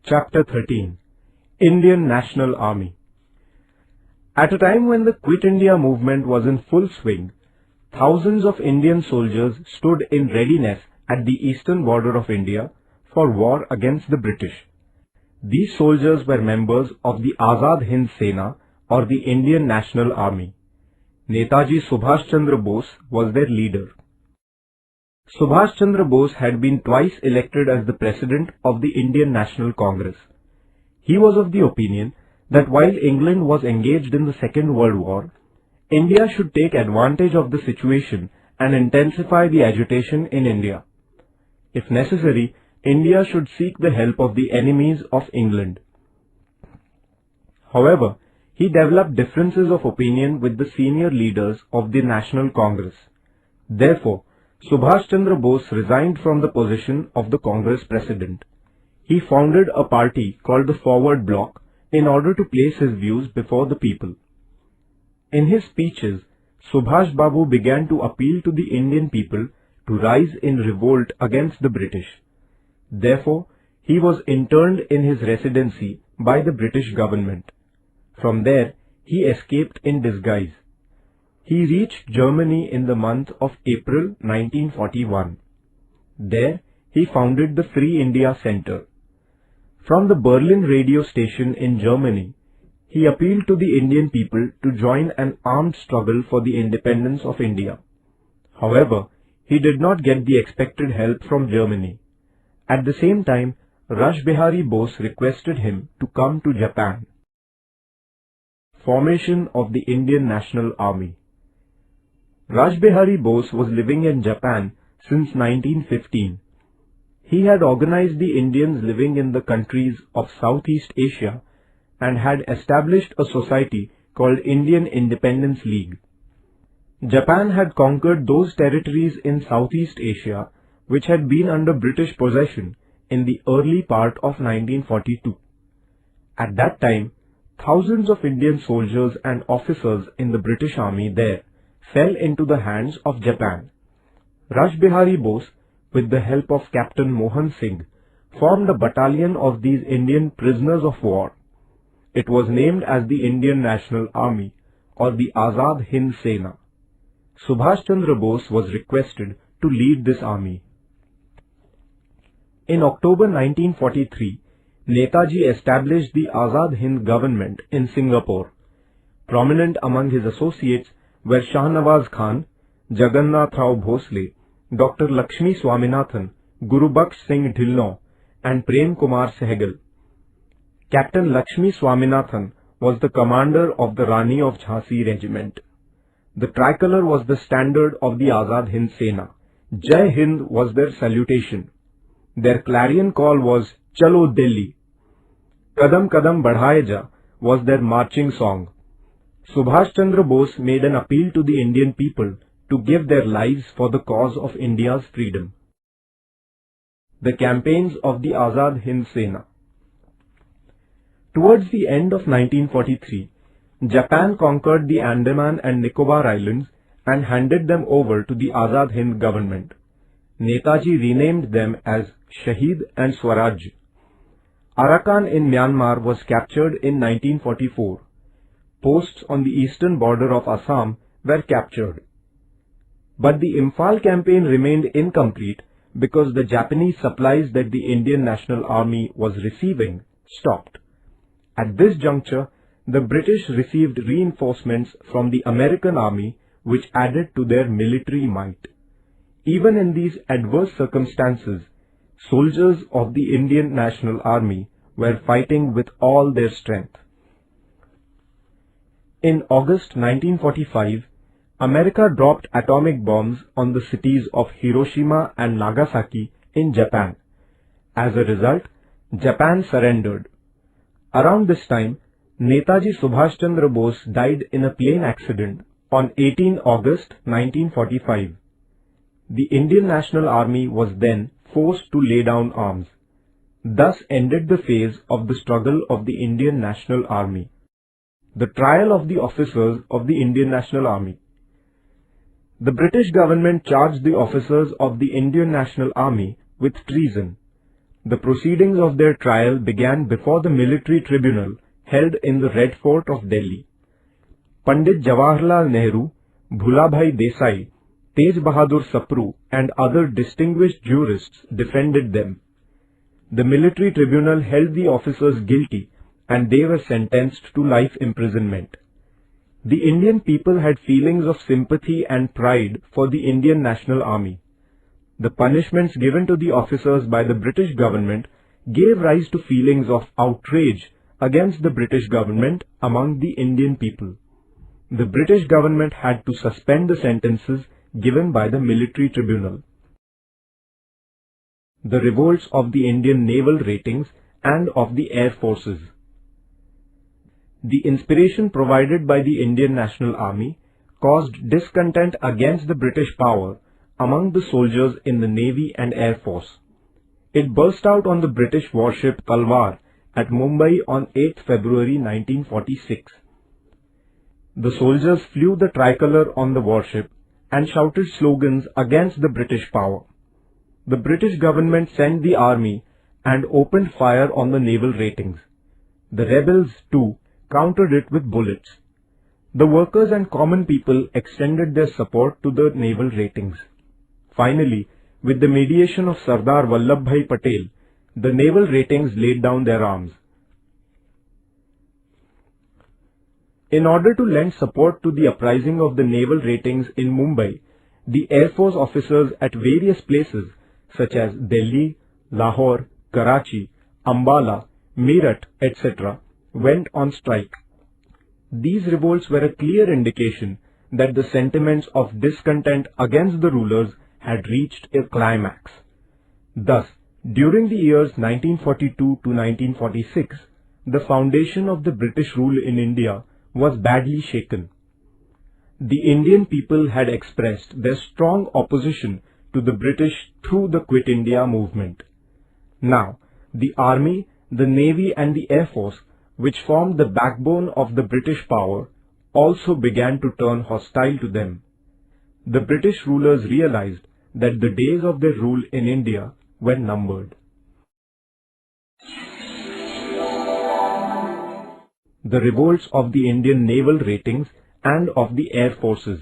Chapter 13 Indian National Army. At a time when the Quit India movement was in full swing, thousands of Indian soldiers stood in readiness at the eastern border of India for war against the British. These soldiers were members of the Azad Hind Sena or the Indian National Army. Netaji Subhash Chandra Bose was their leader. Subhash Chandra Bose had been twice elected as the president of the Indian National Congress. He was of the opinion that while England was engaged in the Second World War, India should take advantage of the situation and intensify the agitation in India. If necessary, India should seek the help of the enemies of England. However, he developed differences of opinion with the senior leaders of the National Congress. Therefore, Subhash Chandra Bose resigned from the position of the Congress president. He founded a party called the Forward Bloc in order to place his views before the people. In his speeches, Subhash Babu began to appeal to the Indian people to rise in revolt against the British. Therefore, he was interned in his residency by the British government. From there, he escaped in disguise. He reached Germany in the month of April 1941. There, he founded the Free India Center. From the Berlin radio station in Germany, he appealed to the Indian people to join an armed struggle for the independence of India. However, he did not get the expected help from Germany. At the same time, Rash Behari Bose requested him to come to Japan. Formation of the Indian National Army. Rash Behari Bose was living in Japan since 1915. He had organized the Indians living in the countries of Southeast Asia and had established a society called Indian Independence League. Japan had conquered those territories in Southeast Asia which had been under British possession in the early part of 1942. At that time, thousands of Indian soldiers and officers in the British Army there fell into the hands of Japan. Rash Behari Bose, with the help of Captain Mohan Singh, formed a battalion of these Indian prisoners of war. It was named as the Indian National Army or the Azad Hind Sena. Subhash Chandra Bose was requested to lead this army. In October 1943, Netaji established the Azad Hind government in Singapore. Prominent among his associates were Shahnawaz Khan, Jagannath Rao Bhosle, Dr. Lakshmi Swaminathan, Gurubaksh Singh Dhillon, and Prem Kumar Sehgal. Captain Lakshmi Swaminathan was the commander of the Rani of Jhansi regiment. The tricolor was the standard of the Azad Hind Sena. Jai Hind was their salutation. Their clarion call was Chalo Delhi. Kadam Kadam Badhaye Ja was their marching song. Subhash Chandra Bose made an appeal to the Indian people to give their lives for the cause of India's freedom. The campaigns of the Azad Hind Sena. Towards the end of 1943, Japan conquered the Andaman and Nicobar Islands and handed them over to the Azad Hind government. Netaji renamed them as Shahid and Swaraj. Arakan in Myanmar was captured in 1944. Posts on the eastern border of Assam were captured. But the Imphal campaign remained incomplete because the Japanese supplies that the Indian National Army was receiving stopped. At this juncture, the British received reinforcements from the American Army which added to their military might. Even in these adverse circumstances, soldiers of the Indian National Army were fighting with all their strength. In August 1945, America dropped atomic bombs on the cities of Hiroshima and Nagasaki in Japan. As a result, Japan surrendered. Around this time, Netaji Subhash Chandra Bose died in a plane accident on 18 August 1945. The Indian National Army was then forced to lay down arms. Thus ended the phase of the struggle of the Indian National Army. The trial of the officers of the Indian National Army. The British government charged the officers of the Indian National Army with treason. The proceedings of their trial began before the military tribunal held in the Red Fort of Delhi. Pandit Jawaharlal Nehru, Bhulabhai Desai, Tej Bahadur Sapru and other distinguished jurists defended them. The military tribunal held the officers guilty and they were sentenced to life imprisonment. The Indian people had feelings of sympathy and pride for the Indian National Army. The punishments given to the officers by the British government gave rise to feelings of outrage against the British government among the Indian people. The British government had to suspend the sentences given by the military tribunal. The revolts of the Indian naval ratings and of the air forces. The inspiration provided by the Indian National Army caused discontent against the British power among the soldiers in the Navy and Air Force. It burst out on the British warship Talwar at Mumbai on 8 February 1946. The soldiers flew the tricolour on the warship and shouted slogans against the British power. The British government sent the army and opened fire on the naval ratings. The rebels, too, countered it with bullets. The workers and common people extended their support to the naval ratings. Finally, with the mediation of Sardar Vallabhbhai Patel, the naval ratings laid down their arms. In order to lend support to the uprising of the naval ratings in Mumbai, the Air Force officers at various places such as Delhi, Lahore, Karachi, Ambala, Meerut, etc. went on strike. These revolts were a clear indication that the sentiments of discontent against the rulers had reached a climax. Thus, during the years 1942 to 1946, the foundation of the British rule in India was badly shaken. The Indian people had expressed their strong opposition to the British through the Quit India movement. Now, the Army, the Navy and the Air Force, which formed the backbone of the British power, also began to turn hostile to them. The British rulers realized that the days of their rule in India were numbered. The revolts of the Indian naval ratings and of the air forces.